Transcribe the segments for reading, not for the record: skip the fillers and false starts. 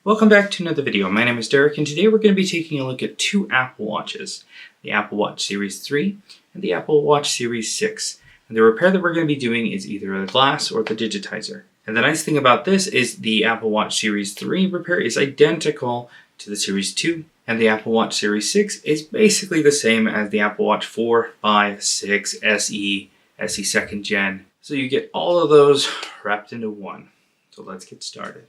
Welcome back to another video. My name is Derek and today we're going to be taking a look at two Apple Watches, the Apple Watch Series 3 and the Apple Watch Series 6. And the repair that we're going to be doing is either the glass or the digitizer. And the nice thing about this is the Apple Watch Series 3 repair is identical to the Series 2, and the Apple Watch Series 6 is basically the same as the Apple Watch 4, 5, 6, SE, SE 2nd Gen. So you get all of those wrapped into one. So let's get started.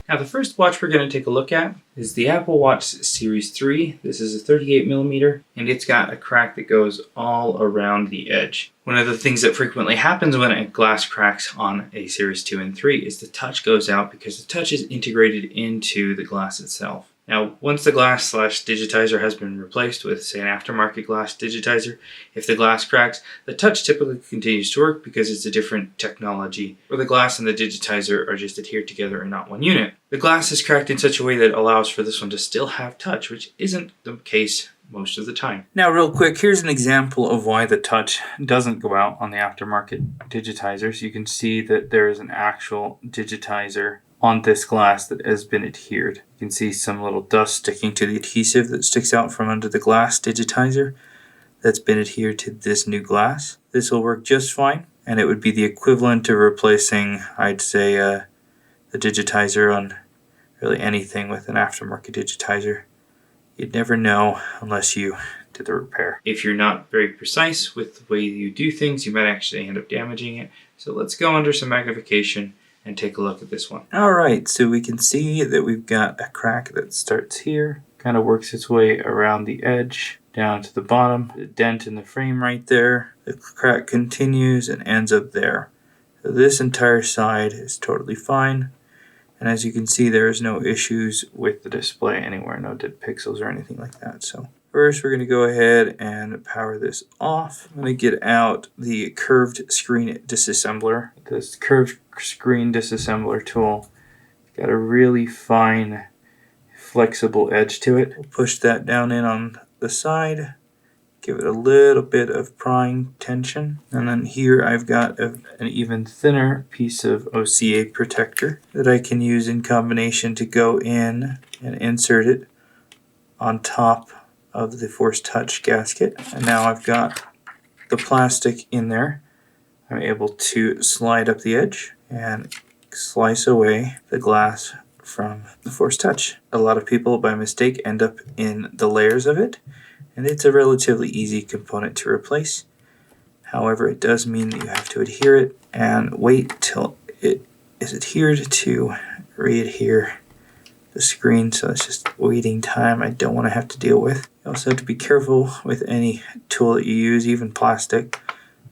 Now the first watch we're going to take a look at is the Apple Watch Series 3. This is a 38mm and it's got a crack that goes all around the edge. One of the things that frequently happens when a glass cracks on a Series 2 and 3 is the touch goes out because the touch is integrated into the glass itself. Now, once the glass / digitizer has been replaced with, say, an aftermarket glass digitizer, if the glass cracks, the touch typically continues to work because it's a different technology, where the glass and the digitizer are just adhered together and not one unit. The glass is cracked in such a way that allows for this one to still have touch, which isn't the case most of the time. Now, real quick, here's an example of why the touch doesn't go out on the aftermarket digitizers. You can see that there is an actual digitizer on this glass that has been adhered. You can see some little dust sticking to the adhesive that sticks out from under the glass digitizer that's been adhered to this new glass. This will work just fine, and it would be the equivalent of replacing, I'd say, the digitizer on really anything with an aftermarket digitizer. You'd never know unless you did the repair. If you're not very precise with the way you do things, you might actually end up damaging it. So let's go under some magnification and take a look at this one. Alright, so we can see that we've got a crack that starts here, kind of works its way around the edge, down to the bottom, the dent in the frame right there. The crack continues and ends up there. So this entire side is totally fine. And as you can see, there is no issues with the display anywhere, no dead pixels or anything like that. So first, we're going to go ahead and power this off. I'm going to get out the curved screen disassembler. This curved screen disassembler tool got a really fine, flexible edge to it. We'll push that down in on the side, give it a little bit of prying tension. And then here I've got an even thinner piece of OCA protector that I can use in combination to go in and insert it on top of the Force Touch gasket. And now I've got the plastic in there. I'm able to slide up the edge and slice away the glass from the Force Touch. A lot of people by mistake end up in the layers of it, and it's a relatively easy component to replace. However, it does mean that you have to adhere it and wait till it is adhered to re-adhere the screen, so it's just waiting time I don't want to have to deal with. You also have to be careful with any tool that you use, even plastic,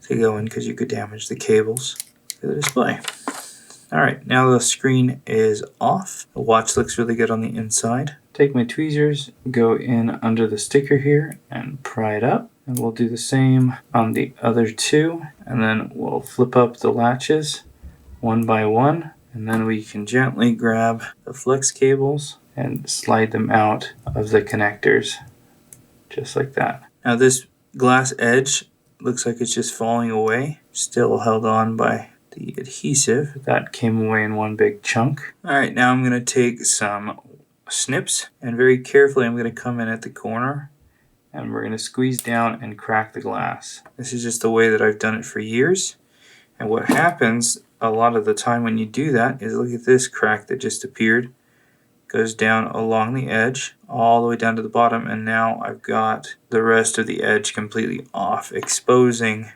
to go in because you could damage the cables for the display. Alright, now the screen is off. The watch looks really good on the inside. Take my tweezers, go in under the sticker here and pry it up. And we'll do the same on the other two. And then we'll flip up the latches one by one. And then we can gently grab the flex cables and slide them out of the connectors, just like that. Now this glass edge looks like it's just falling away, still held on by the adhesive. That came away in one big chunk. Alright, now I'm going to take some snips and very carefully I'm going to come in at the corner and we're going to squeeze down and crack the glass. This is just the way that I've done it for years. And what happens a lot of the time when you do that is, look at this crack that just appeared. Goes down along the edge all the way down to the bottom, and now I've got the rest of the edge completely off, exposing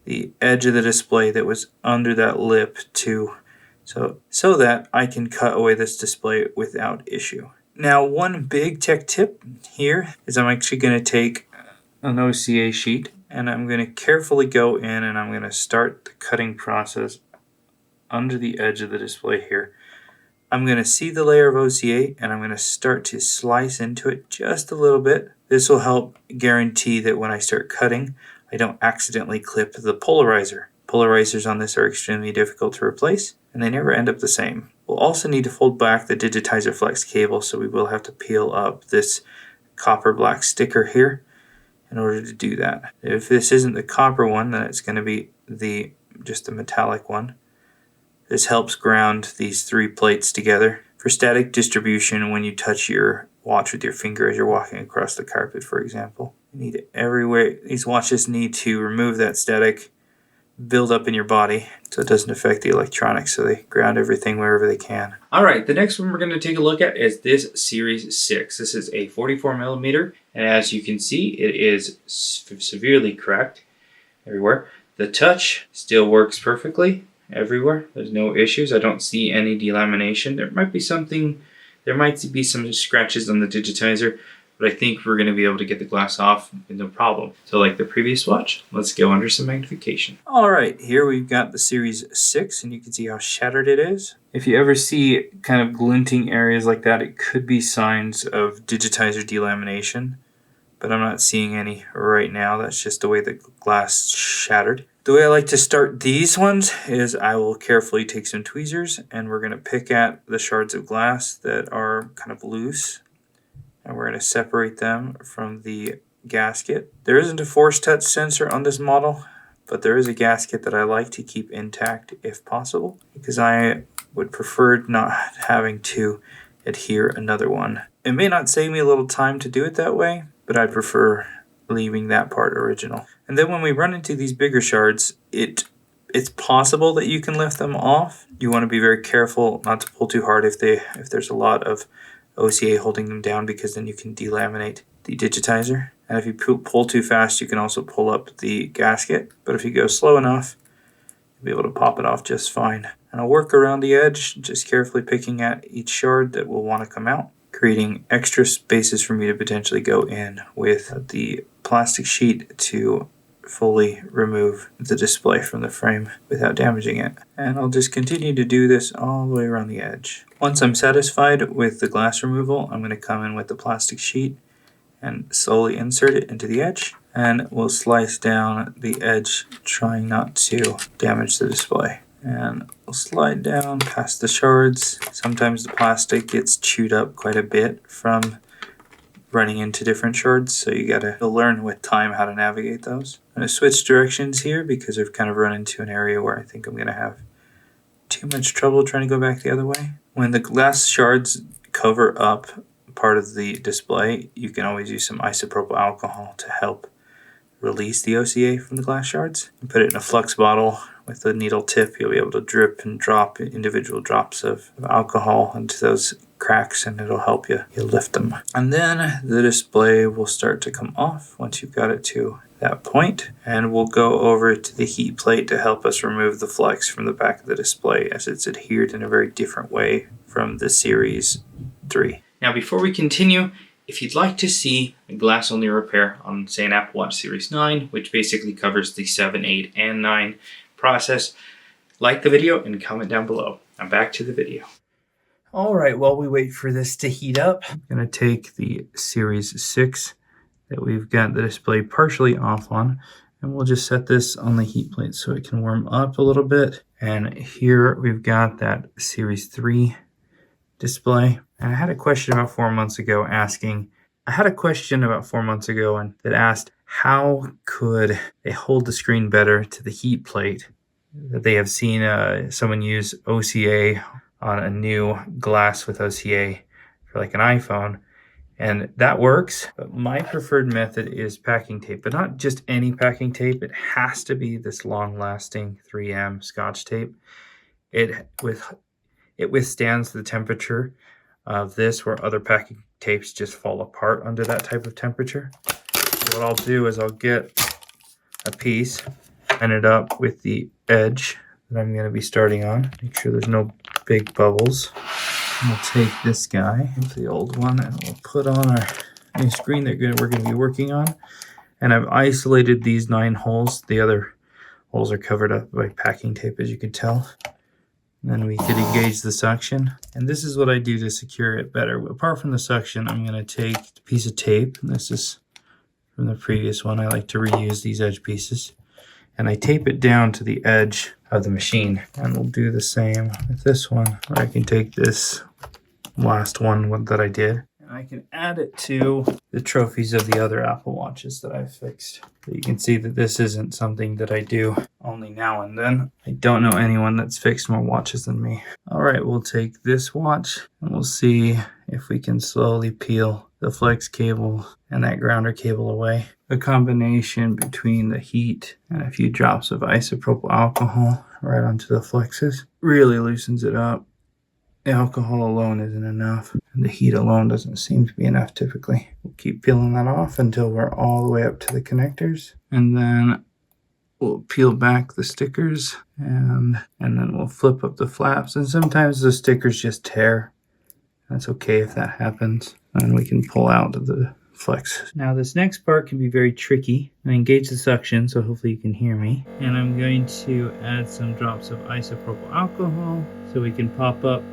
the edge of the display that was under that lip so that I can cut away this display without issue. Now, one big tech tip here is I'm actually going to take an OCA sheet and I'm going to carefully go in and I'm going to start the cutting process under the edge of the display here. I'm going to see the layer of OCA and I'm going to start to slice into it just a little bit. This will help guarantee that when I start cutting, I don't accidentally clip the polarizer. Polarizers on this are extremely difficult to replace, and they never end up the same. We'll also need to fold back the Digitizer Flex cable, so we will have to peel up this copper black sticker here in order to do that. If this isn't the copper one, then it's going to be just the metallic one. This helps ground these 3 plates together. For static distribution, when you touch your watch with your finger as you're walking across the carpet, for example, you need it everywhere. These watches need to remove that static build up in your body so it doesn't affect the electronics, so they ground everything wherever they can. Alright, the next one we're going to take a look at is this Series 6. This is a 44mm, and as you can see, it is severely cracked everywhere. The touch still works perfectly everywhere. There's no issues. I don't see any delamination. There might be some scratches on the Digitizer, but I think we're going to be able to get the glass off with no problem. So like the previous watch, let's go under some magnification. Alright, here we've got the Series 6, and you can see how shattered it is. If you ever see kind of glinting areas like that, it could be signs of Digitizer delamination, but I'm not seeing any right now. That's just the way the glass shattered. The way I like to start these ones is I will carefully take some tweezers, and we're going to pick at the shards of glass that are kind of loose, and we're going to separate them from the gasket. There isn't a force touch sensor on this model, but there is a gasket that I like to keep intact if possible, because I would prefer not having to adhere another one. It may not save me a little time to do it that way, but I prefer leaving that part original. And then when we run into these bigger shards, it's possible that you can lift them off. You want to be very careful not to pull too hard if there's a lot of OCA holding them down, because then you can delaminate the Digitizer. And if you pull too fast, you can also pull up the gasket. But if you go slow enough, you'll be able to pop it off just fine. And I'll work around the edge, just carefully picking at each shard that will want to come out, creating extra spaces for me to potentially go in with the plastic sheet to fully remove the display from the frame without damaging it. And I'll just continue to do this all the way around the edge. Once I'm satisfied with the glass removal, I'm going to come in with the plastic sheet and slowly insert it into the edge, and we'll slice down the edge, trying not to damage the display. And we'll slide down past the shards. Sometimes the plastic gets chewed up quite a bit from running into different shards, so you'll learn with time how to navigate those. I'm going to switch directions here because I've kind of run into an area where I think I'm going to have too much trouble trying to go back the other way. When the glass shards cover up part of the display, you can always use some isopropyl alcohol to help release the OCA from the glass shards. You put it in a flux bottle with the needle tip. You'll be able to drip and drop individual drops of alcohol into those cracks, and it'll help you lift them. And then the display will start to come off once you've got it to that point, and we'll go over to the heat plate to help us remove the flex from the back of the display, as it's adhered in a very different way from the Series 3. Now before we continue, if you'd like to see a glass-only repair on, say, an Apple Watch Series 9, which basically covers the 7, 8, and 9 process, like the video and comment down below. Now back to the video. Alright, while we wait for this to heat up, I'm going to take the Series 6 that we've got the display partially off on, and we'll just set this on the heat plate so it can warm up a little bit. And here we've got that Series 3 display. And I had a question about 4 months ago that asked, how could they hold the screen better to the heat plate? That they have seen someone use OCA on a new glass with OCA for like an iPhone, and that works. But my preferred method is packing tape, but not just any packing tape. It has to be this long-lasting 3M Scotch tape. It withstands the temperature of this, where other packing tapes just fall apart under that type of temperature. So what I'll do is I'll get a piece, line it up with the edge that I'm going to be starting on. Make sure there's no big bubbles. And we'll take this guy, the old one, and we'll put on our new screen that we're going to be working on. And I've isolated these 9 holes. The other holes are covered up by packing tape, as you can tell. And then we could engage the suction. And this is what I do to secure it better. Apart from the suction, I'm going to take a piece of tape. And this is from the previous one. I like to reuse these edge pieces. and I tape it down to the edge of the machine. And we'll do the same with this one. I can take this last one that I did, and I can add it to the trophies of the other Apple Watches that I've fixed. So you can see that this isn't something that I do only now and then. I don't know anyone that's fixed more watches than me. All right, we'll take this watch and we'll see if we can slowly peel the flex cable and that grounder cable away. A combination between the heat and a few drops of isopropyl alcohol right onto the flexes really loosens it up. The alcohol alone isn't enough, and the heat alone doesn't seem to be enough typically. We'll keep peeling that off until we're all the way up to the connectors, and then we'll peel back the stickers, and then we'll flip up the flaps, and sometimes the stickers just tear. That's okay if that happens, and we can pull out of the flex. Now this next part can be very tricky. I engage the suction, so hopefully you can hear me. And I'm going to add some drops of isopropyl alcohol so we can pop up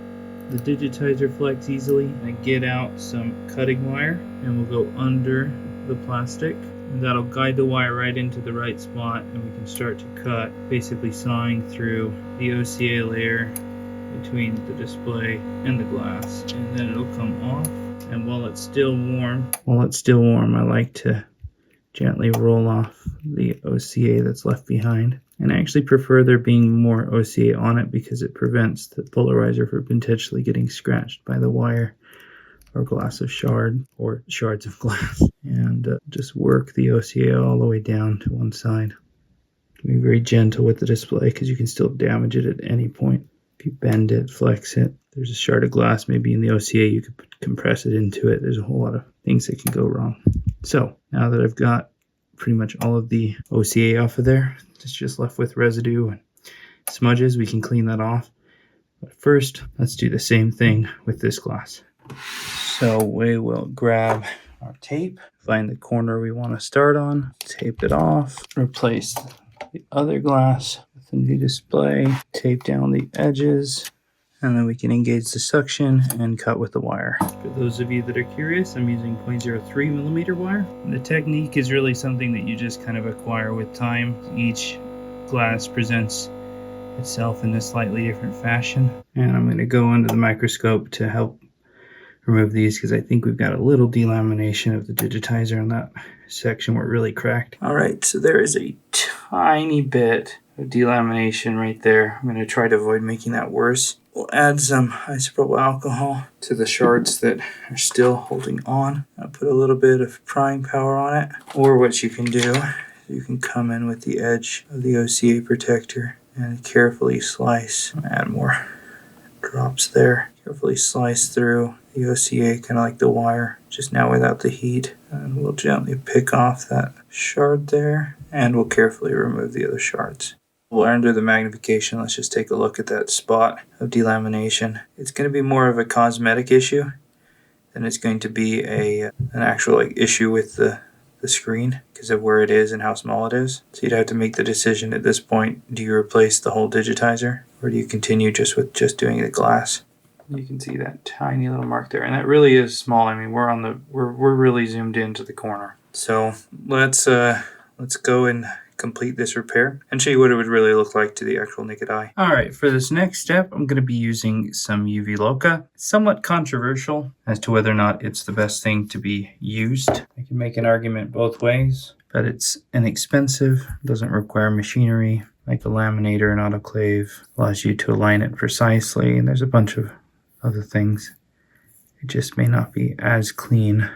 the digitizer flex easily, and get out some cutting wire, and we'll go under the plastic, and that'll guide the wire right into the right spot, and we can start to cut, basically sawing through the OCA layer between the display and the glass, and then it'll come off. And while it's still warm, I like to gently roll off the OCA that's left behind. And I actually prefer there being more OCA on it because it prevents the polarizer from potentially getting scratched by the wire or glass of shard or shards of glass. And just work the OCA all the way down to one side. Be very gentle with the display because you can still damage it at any point. If you bend it, flex it, there's a shard of glass maybe in the OCA, you could compress it into it. There's a whole lot of things that can go wrong. So now that I've got pretty much all of the OCA off of there, it's just left with residue and smudges. We can clean that off. But first, let's do the same thing with this glass. So we will grab our tape, find the corner we want to start on, tape it off, replace the other glass with a new display, tape down the edges, and then we can engage the suction and cut with the wire. For those of you that are curious, I'm using 0.03 millimeter wire. And the technique is really something that you just kind of acquire with time. Each glass presents itself in a slightly different fashion. And I'm going to go under the microscope to help remove these because I think we've got a little delamination of the digitizer in that section where it really cracked. All right, so there is a tiny bit of delamination right there. I'm going to try to avoid making that worse. We'll add some isopropyl alcohol to the shards that are still holding on. I'll put a little bit of prying power on it. Or what you can do, you can come in with the edge of the OCA protector and carefully slice. Add more drops there. Carefully slice through the OCA, kind of like the wire, just now without the heat. And we'll gently pick off that shard there, and we'll carefully remove the other shards. Well, under the magnification, let's just take a look at that spot of delamination. It's going to be more of a cosmetic issue than it's going to be an actual issue with the screen because of where it is and how small it is. So you'd have to make the decision at this point, do you replace the whole digitizer or do you continue just with doing the glass? You can see that tiny little mark there, and that really is small. I mean, we're really zoomed into the corner. So let's go and complete this repair and show you what it would really look like to the actual naked eye. All right, for this next step, I'm going to be using some UV Loca. It's somewhat controversial as to whether or not it's the best thing to be used. I can make an argument both ways, but it's inexpensive, doesn't require machinery like a laminator and autoclave, allows you to align it precisely, and there's a bunch of other things. It just may not be as clean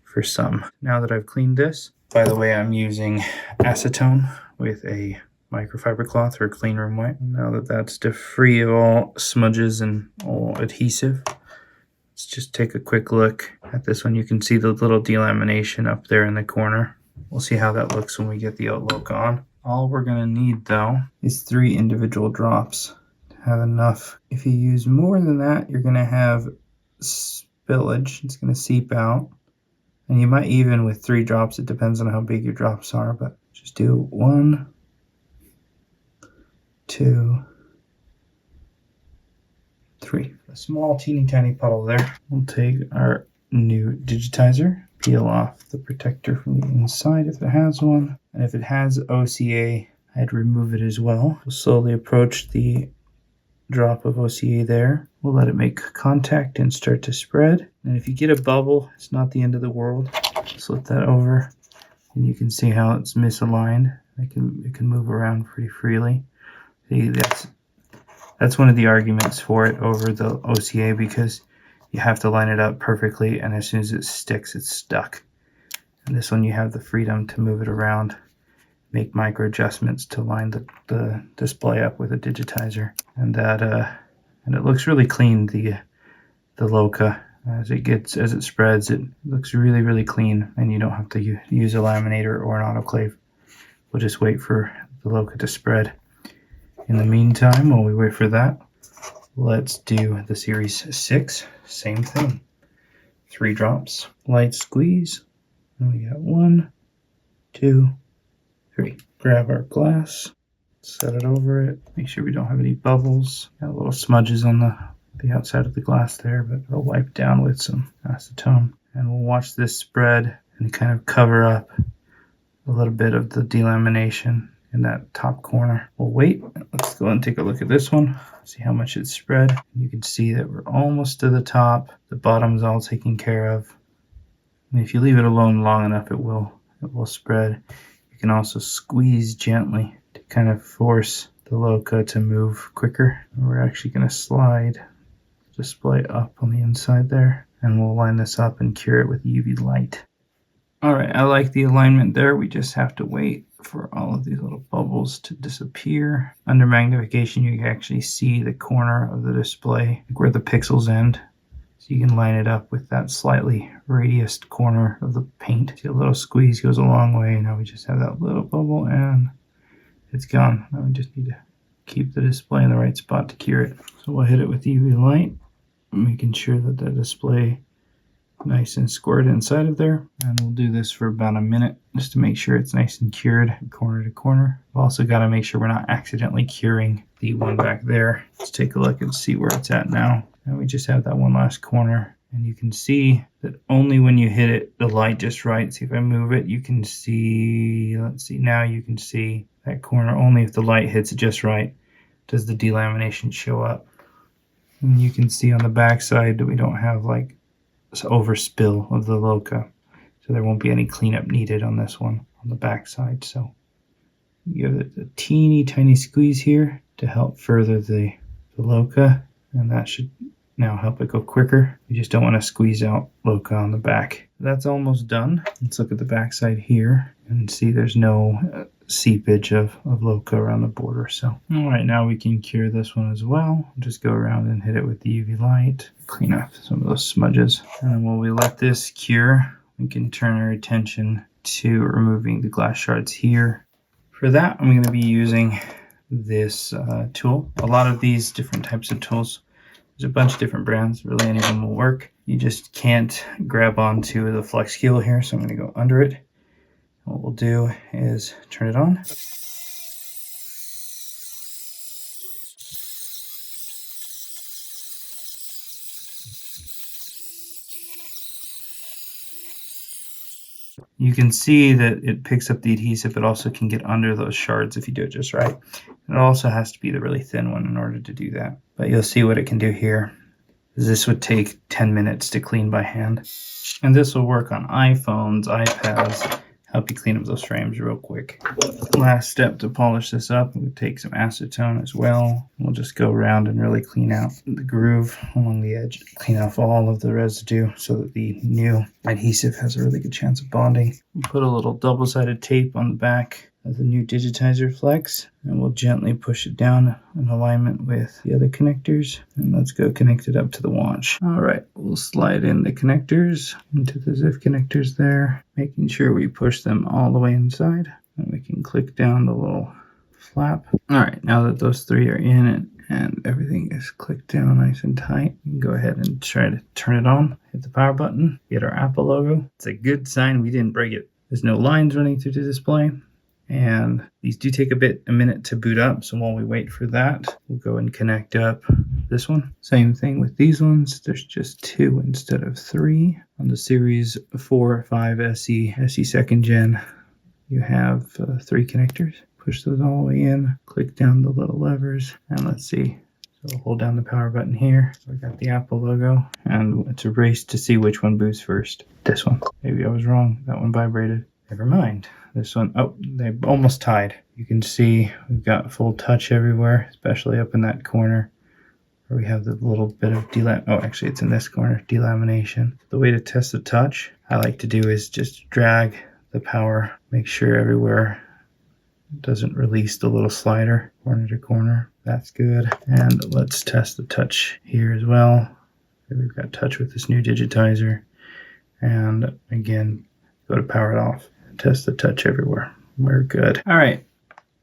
for some. Now that I've cleaned this, by the way, I'm using acetone with a microfiber cloth or clean room wipe. Now that that's free of all smudges and all adhesive, let's just take a quick look at this one. You can see the little delamination up there in the corner. We'll see how that looks when we get the outlook on. All we're going to need though is 3 individual drops to have enough. If you use more than that, you're going to have spillage. It's going to seep out. And you might even with 3 drops, it depends on how big your drops are, but just do 1, 2, 3. A small teeny tiny puddle there. We'll take our new digitizer, peel off the protector from the inside if it has one. And if it has OCA I'd remove it as well. We'll slowly approach the drop of OCA there. We'll let it make contact and start to spread. And if you get a bubble, it's not the end of the world. Flip that over, and you can see how it's misaligned. It can move around pretty freely. See, that's one of the arguments for it over the OCA, because you have to line it up perfectly, and as soon as it sticks, it's stuck. And this one, you have the freedom to move it around, make micro adjustments to line the display up with a digitizer, and it looks really clean. The Loca, as it spreads, it looks really, really clean, and you don't have to use a laminator or an autoclave. We'll just wait for the Loca to spread. In the meantime, while we wait for that, let's do the Series 6. Same thing. 3 drops, light squeeze. And we got 1, 2, 3. Grab our glass, set it over it. Make sure we don't have any bubbles. Got little smudges on the outside of the glass there, but it'll wipe down with some acetone. And we'll watch this spread and kind of cover up a little bit of the delamination in that top corner. We'll wait. Let's go and take a look at this one. See how much it's spread. You can see that we're almost to the top. The bottom's all taken care of. And if you leave it alone long enough, it will spread. You can also squeeze gently to kind of force the Loca to move quicker. We're actually going to slide the display up on the inside there, and we'll line this up and cure it with UV light. Alright, I like the alignment there. We just have to wait for all of these little bubbles to disappear. Under magnification, you can actually see the corner of the display, like where the pixels end. So you can line it up with that slightly radiused corner of the paint. See, a little squeeze goes a long way. Now we just have that little bubble and it's gone. Now we just need to keep the display in the right spot to cure it. So we'll hit it with UV light, making sure that the display nice and squared inside of there, and we'll do this for about a minute just to make sure it's nice and cured corner to corner. We've also got to make sure we're not accidentally curing the one back there. Let's take a look and see where it's at now. And we just have that one last corner, and you can see that only when you hit it the light just right. See, if I move it, you can see, let's see, now you can see that corner. Only if the light hits it just right does the delamination show up. And you can see on the back side that we don't have like overspill of the Loca, so there won't be any cleanup needed on this one on the back side. So give it a teeny tiny squeeze here to help further the Loca, and that should now help it go quicker. You just don't want to squeeze out Loca on the back. That's almost done. Let's look at the back side here and see there's no seepage of Loca around the border. So all right, now we can cure this one as well. Just go around and hit it with the UV light, clean up some of those smudges, and then while we let this cure, we can turn our attention to removing the glass shards here. For that, I'm going to be using this tool. A lot of these different types of tools, there's a bunch of different brands, really any of them will work. You just can't grab onto the flex keel here, so I'm going to go under it. What we'll do is turn it on. You can see that it picks up the adhesive, but also can get under those shards if you do it just right. And it also has to be the really thin one in order to do that. But you'll see what it can do here. This would take 10 minutes to clean by hand. And this will work on iPhones, iPads, help you clean up those frames real quick. Last step to polish this up, we'll take some acetone as well. We'll just go around and really clean out the groove along the edge. Clean off all of the residue so that the new adhesive has a really good chance of bonding. We'll put a little double-sided tape on the back of the new Digitizer Flex, and we'll gently push it down in alignment with the other connectors. And let's go connect it up to the watch. All right, we'll slide in the connectors into the ZIF connectors there, making sure we push them all the way inside. And we can click down the little flap. All right, now that those three are in it and everything is clicked down nice and tight, you can go ahead and try to turn it on. Hit the power button, get our Apple logo. It's a good sign we didn't break it. There's no lines running through the display. And these do take a minute to boot up, so while we wait for that, we'll go and connect up this one. Same thing with these ones. There's just 2 instead of 3. On the Series 4, 5 SE, SE 2nd Gen, you have 3 connectors. push those all the way in, click down the little levers, and let's see. So we'll hold down the power button here. We got the Apple logo, and it's a race to see which one boots first. This one. Maybe I was wrong. That one vibrated. Never mind. This one, oh, they almost tied. You can see we've got full touch everywhere, especially up in that corner where we have the little bit of actually it's in this corner, delamination. The way to test the touch, I like to do is just drag the power, make sure everywhere it doesn't release the little slider corner to corner. That's good. And let's test the touch here as well. We've got touch with this new digitizer. And again, go to power it off. Test the touch everywhere. We're good. All right.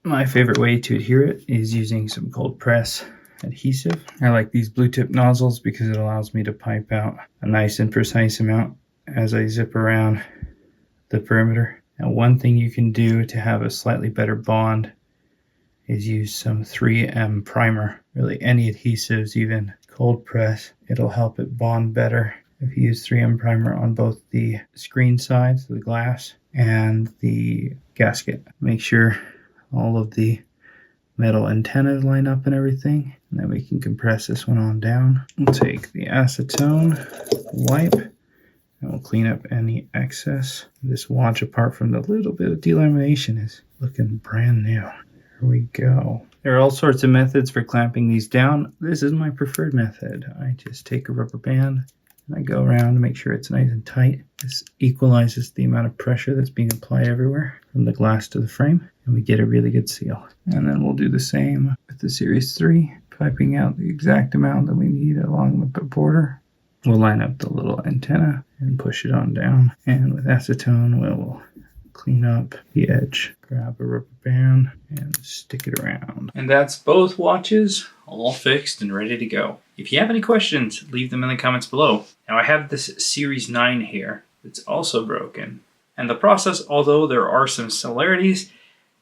My favorite way to adhere it is using some cold press adhesive. I like these blue tip nozzles because it allows me to pipe out a nice and precise amount as I zip around the perimeter. And one thing you can do to have a slightly better bond is use some 3M primer. Really any adhesives, even cold press, it'll help it bond better. If you use 3M primer on both the screen sides, the glass, and the gasket. Make sure all of the metal antennas line up and everything, and then we can compress this one on down. We'll take the acetone wipe, and we'll clean up any excess. This watch, apart from the little bit of delamination, is looking brand new. Here we go. There are all sorts of methods for clamping these down. This is my preferred method. I just take a rubber band, and I go around to make sure it's nice and tight. This equalizes the amount of pressure that's being applied everywhere from the glass to the frame, and we get a really good seal. And then we'll do the same with the Series 3, piping out the exact amount that we need along the border. We'll line up the little antenna and push it on down. And with acetone, we'll clean up the edge. Grab a rubber band and stick it around. And that's both watches all fixed and ready to go. If you have any questions, leave them in the comments below. Now I have this Series 9 here that's also broken. And the process, although there are some similarities,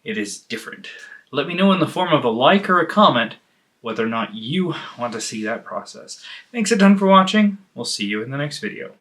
it is different. Let me know in the form of a like or a comment whether or not you want to see that process. Thanks a ton for watching. We'll see you in the next video.